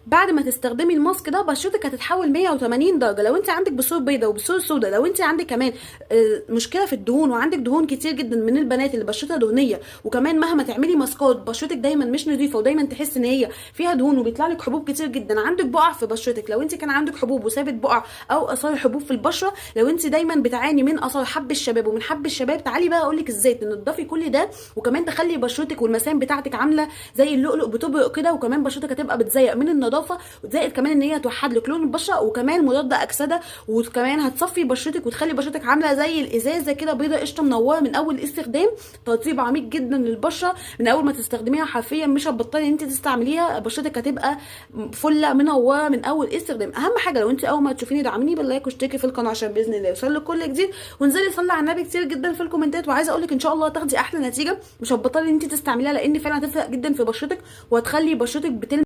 بعد ما تستخدمي الماسك ده بشرتك هتتحول 180 درجه. لو انت عندك بثور بيضاء وبثور سوداء، لو انت عندك كمان مشكله في الدهون وعندك دهون كتير جدا من البنات اللي بشرتها دهنيه، وكمان مهما تعملي ماسكات بشرتك دايما مش نظيفه ودايما تحس ان هي فيها دهون وبيطلع لك حبوب كتير جدا، عندك بقع في بشرتك، لو انت كان عندك حبوب وسابت بقع او اثار حبوب في البشره، لو انت دايما بتعاني من اثار حب الشباب ومن حب الشباب، تعالي بقى اقول لك ازاي تنضفي كل ده، وكمان تخلي بشرتك والمسام بتاعتك عامله زي اللؤلؤ بتبرق كده، وكمان بشرتك هتبقى بتزيق من النظافه، وتزائد كمان ان هي توحد لك لون البشره، وكمان مضاد اكسده، وكمان هتصفي بشرتك وتخلي بشرتك عامله زي الازازه كده بيضه قشطه منوره من اول استخدام. ترطيب عميق جدا للبشره من اول ما تستخدميها، حرفيا مش هتبطلي ان انت تستعمليها، بشرتك هتبقى فله منوره من اول استخدام. اهم حاجه لو انت اول ما تشوفيني دعميني باللايك واشتركي في القناه عشان باذن الله يوصلك كل جديد، وانزلي صلي على النبي كتير جدا في الكومنتات. وعايزه اقول لك ان شاء الله تاخدي احلى نتيجه، مش هتبطلي ان انت تستعمليها، لان فعلا هتفرق جدا في بشرتك وهتخلي بشرتك